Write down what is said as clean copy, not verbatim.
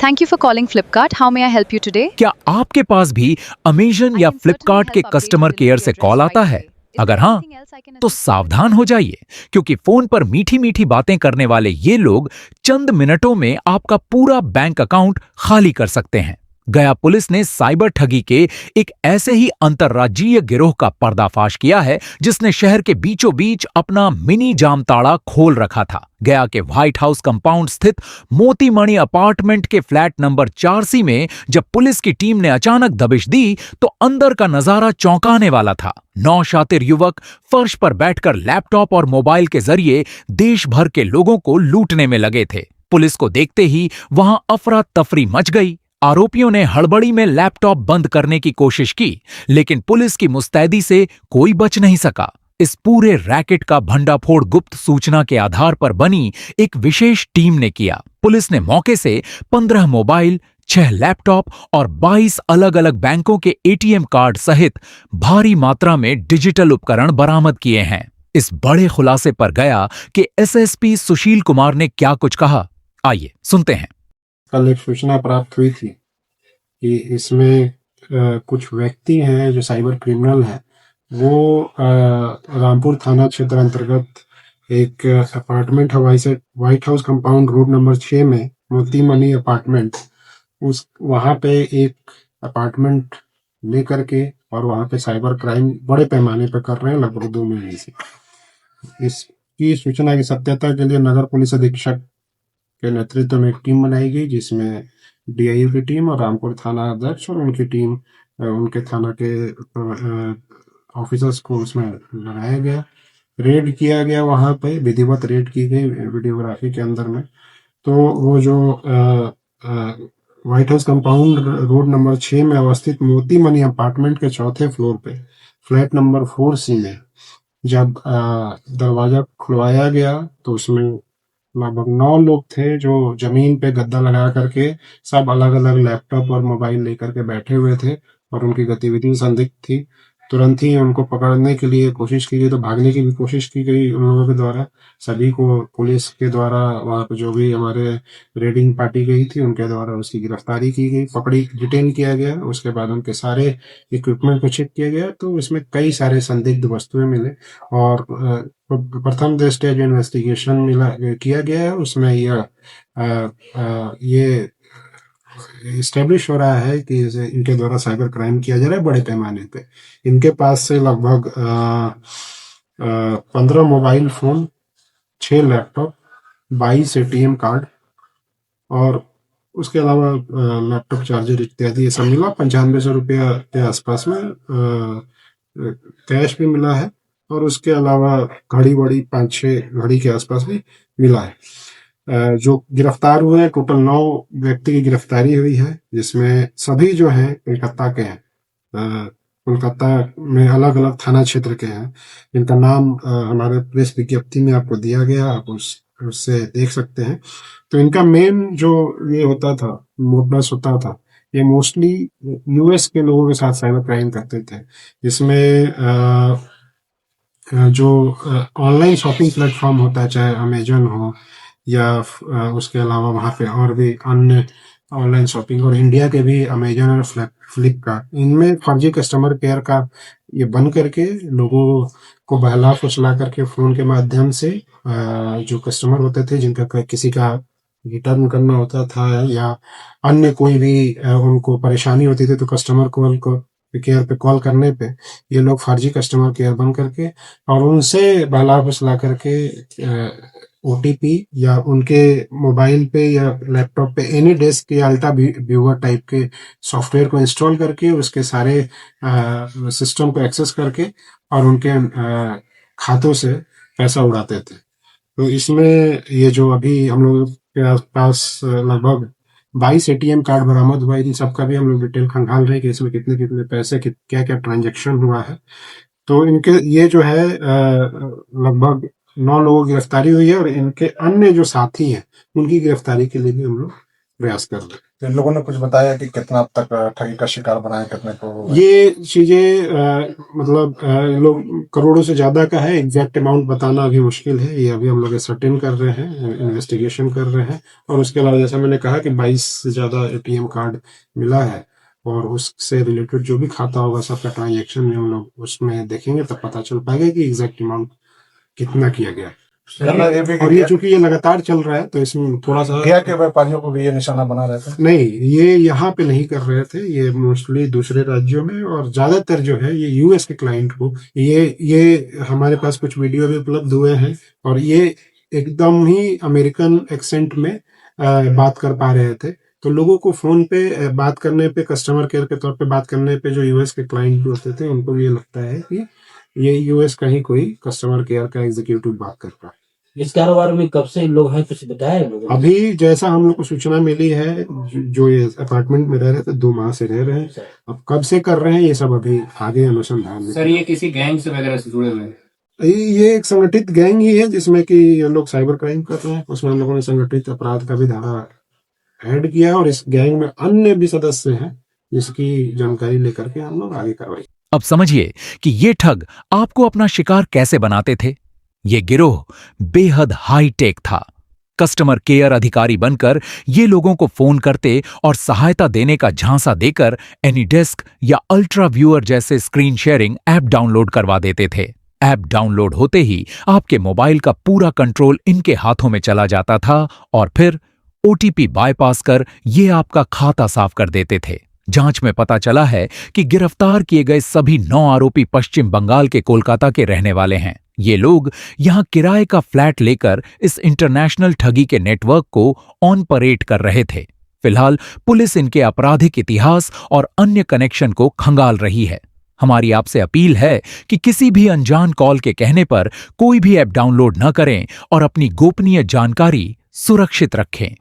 Thank you for calling Flipkart. How may I help you today? क्या आपके पास भी Amazon या फ्लिपकार्ट के कस्टमर केयर से कॉल आता है? अगर हाँ, तो सावधान हो जाइए, क्योंकि फोन पर मीठी मीठी बातें करने वाले ये लोग चंद मिनटों में आपका पूरा बैंक अकाउंट खाली कर सकते हैं। गया पुलिस ने साइबर ठगी के एक ऐसे ही अंतर्राज्यीय गिरोह का पर्दाफाश किया है, जिसने शहर के बीचों बीच अपना मिनी जामताड़ा खोल रखा था। गया के व्हाइट हाउस कंपाउंड स्थित मोतीमणि अपार्टमेंट के फ्लैट नंबर 4C में जब पुलिस की टीम ने अचानक दबिश दी, तो अंदर का नजारा चौंकाने वाला था। 9 शातिर युवक फर्श पर बैठकर लैपटॉप और मोबाइल के जरिए देश भर के लोगों को लूटने में लगे थे। पुलिस को देखते ही वहां अफरा तफरी मच गई। आरोपियों ने हड़बड़ी में लैपटॉप बंद करने की कोशिश की, लेकिन पुलिस की मुस्तैदी से कोई बच नहीं सका। इस पूरे रैकेट का भंडाफोड़ गुप्त सूचना के आधार पर बनी एक विशेष टीम ने किया। पुलिस ने मौके से 15 मोबाइल, 6 लैपटॉप और 22 अलग अलग बैंकों के ATM कार्ड सहित भारी मात्रा में डिजिटल उपकरण बरामद किए हैं। इस बड़े खुलासे पर गया कि SSP सुशील कुमार ने क्या कुछ कहा, आइए सुनते हैं। कल एक सूचना प्राप्त हुई थी कि इसमें कुछ व्यक्ति हैं जो साइबर क्रिमिनल हैं, वो रामपुर थाना क्षेत्र अंतर्गत एक अपार्टमेंट है white house compound road number 6 में मोतीमणि अपार्टमेंट, उस वहाँ पे एक अपार्टमेंट लेकर के और वहाँ पे साइबर क्राइम बड़े पैमाने पर कर रहे हैं लगभग 2 महीने से। इसकी सूचना की सत्यता के लिए नगर पुलिस अधीक्षक के नेतृत्व में एक टीम बनाई गई, जिसमें DIU की टीम और रामपुर थाना अध्यक्ष और उनकी टीम, उनके थाना के ऑफिसर्स को उसमें लगाया गया। रेड किया गया, वहाँ पे विधिवत रेड की गई वीडियोग्राफी के अंदर में। तो वो जो white house compound road number 6 में अवस्थित मोतीमणि अपार्टमेंट के 4थे फ्लोर पे फ्लैट नंबर 4C में जब दरवाजा खुलवाया गया, तो उसमें लगभग 9 लोग थे जो जमीन पे गद्दा लगा करके सब अलग अलग लैपटॉप और मोबाइल लेकर के बैठे हुए थे और उनकी गतिविधि संदिग्ध थी। तुरंत ही उनको पकड़ने के लिए कोशिश की गई, तो भागने की भी कोशिश की गई उन लोगों के द्वारा। सभी को पुलिस के द्वारा, वहाँ पे जो भी हमारे रेडिंग पार्टी गई थी उनके द्वारा उसकी गिरफ्तारी की गई, पकड़ी, डिटेन किया गया। उसके बाद उनके सारे इक्विपमेंट को चेक किया गया, तो इसमें कई सारे संदिग्ध वस्तुएं मिले और प्रथम दृष्टया जो इन्वेस्टिगेशन किया गया है उसमें ये इस्टेब्लिश हो रहा है कि इनके द्वारा साइबर क्राइम किया जा रहा है बड़े पैमाने पे। इनके पास से लगभग 15 mobile phone, 6 laptop, 22 ATM card और उसके अलावा लैपटॉप चार्जर इत्यादि ये सब मिला। 9500 रुपया के आसपास में कैश भी मिला है और उसके अलावा घड़ी 5-6 घड़ी के आसपास भी मिला है। जो गिरफ्तार हुए हैं, टोटल 9 व्यक्ति की गिरफ्तारी हुई है, जिसमें सभी जो हैं कोलकाता के हैं। कोलकाता में अलग अलग थाना क्षेत्र के हैं, जिनका नाम हमारे प्रेस विज्ञप्ति में आपको दिया गया, आप उससे देख सकते हैं। तो इनका मेन जो ये होता था, मोडस होता था, ये मोस्टली US के लोगों के साथ साइबर क्राइम करते थे। इसमें जो ऑनलाइन शॉपिंग प्लेटफॉर्म होता है, चाहे अमेजन हो या उसके अलावा वहाँ पे और भी अन्य ऑनलाइन शॉपिंग, और इंडिया के भी अमेजन और फ्लिपकार्ट, इनमें फर्जी कस्टमर केयर का ये बन करके लोगों को बहला फुसला करके फोन के माध्यम से जो कस्टमर होते थे, जिनका किसी का रिटर्न करना होता था या अन्य कोई भी उनको परेशानी होती थी, तो कस्टमर केयर पे कॉल करने पे ये लोग फर्जी कस्टमर केयर बन करके और उनसे बहला फुसला करके OTP या उनके मोबाइल पे या लैपटॉप पे एनी डेस्क या अल्टा व्यूअर टाइप के सॉफ्टवेयर को इंस्टॉल करके उसके सारे सिस्टम को एक्सेस करके और उनके खातों से पैसा उड़ाते थे। तो इसमें ये जो अभी हम लोग के आसपास लगभग 22 ATM कार्ड बरामद हुआ है, इन सबका भी हम लोग डिटेल खंगाल रहे हैं कि इसमें कितने कितने पैसे, क्या क्या ट्रांजेक्शन हुआ है। तो इनके ये जो है लगभग 9 लोगों की गिरफ्तारी हुई है और इनके अन्य जो साथी हैं उनकी गिरफ्तारी के लिए भी हम लोग प्रयास कर रहे हैं। तो इन लोगों ने कुछ बताया कि कितना तक ठगी का शिकार बनाए कितने को? ये चीजें मतलब लोग करोड़ों से ज्यादा का है, एग्जैक्ट अमाउंट बताना अभी मुश्किल है। ये अभी हम लोग सर्टेन कर रहे हैं, इन्वेस्टिगेशन कर रहे हैं। और उसके अलावा जैसा मैंने कहा कि 22 से ज्यादा एटीएम कार्ड मिला है और उससे रिलेटेड जो भी खाता होगा सबका ट्रांजेक्शन में हम लोग उसमें देखेंगे, तब पता चल पाएगा कि एग्जैक्ट अमाउंट कितना किया गया। ये भी और ये चूंकि ये लगातार चल रहा है तो इसमें थोड़ा सा गया के व्यापारियों को भी ये निशाना बना रहे थे? नहीं, ये यहाँ पे नहीं कर रहे थे, ये मोस्टली दूसरे राज्यों में, और ज्यादातर जो है ये यूएस के क्लाइंट को, ये हमारे पास कुछ वीडियो भी उपलब्ध हुए हैं और ये एकदम ही अमेरिकन एक्सेंट में बात कर पा रहे थे। तो लोगों को फोन पे बात करने पे, कस्टमर केयर के तौर पे बात करने पे जो यूएस के क्लाइंट भी होते थे उनको भी ये लगता है कि ये यूएस का ही कोई कस्टमर केयर का एग्जीक्यूटिव बात कर रहा है। इस कारोबार में कब से लोग हैं, कुछ बताया लोगों ने? अभी जैसा हम लोग को सूचना मिली है, जो ये अपार्टमेंट में रह रहे थे 2 माह से रह रहे हैं। अब कब से कर रहे हैं ये सब अभी आगे अनुसंधान में। सर ये किसी गैंग से वगैरह से जुड़े हुए हैं? ये एक संगठित गैंग ही है जिसमें कि ये लोग साइबर क्राइम कर रहे हैं। उसमें हम लोगों ने संगठित अपराध का भी धारा ऐड किया और इस गैंग में अन्य भी सदस्य हैं जिसकी जानकारी लेकर के हम लोग आगे कार्रवाई। अब समझिए कि ये ठग आपको अपना शिकार कैसे बनाते थे। ये गिरोह बेहद हाई टेक था। कस्टमर केयर अधिकारी बनकर ये लोगों को फोन करते और सहायता देने का झांसा देकर एनीडेस्क या अल्ट्रा व्यूअर जैसे स्क्रीन शेयरिंग ऐप डाउनलोड करवा देते थे। ऐप डाउनलोड होते ही आपके मोबाइल का पूरा कंट्रोल इनके हाथों में चला जाता था और फिर ओटीपी बाईपास कर ये आपका खाता साफ कर देते थे। जांच में पता चला है कि गिरफ्तार किए गए सभी 9 आरोपी पश्चिम बंगाल के कोलकाता के रहने वाले हैं। ये लोग यहां किराए का फ्लैट लेकर इस इंटरनेशनल ठगी के नेटवर्क को ऑन परेड कर रहे थे। फिलहाल पुलिस इनके आपराधिक इतिहास और अन्य कनेक्शन को खंगाल रही है। हमारी आपसे अपील है कि किसी भी अनजान कॉल के कहने पर कोई भी ऐप डाउनलोड न करें और अपनी गोपनीय जानकारी सुरक्षित रखें।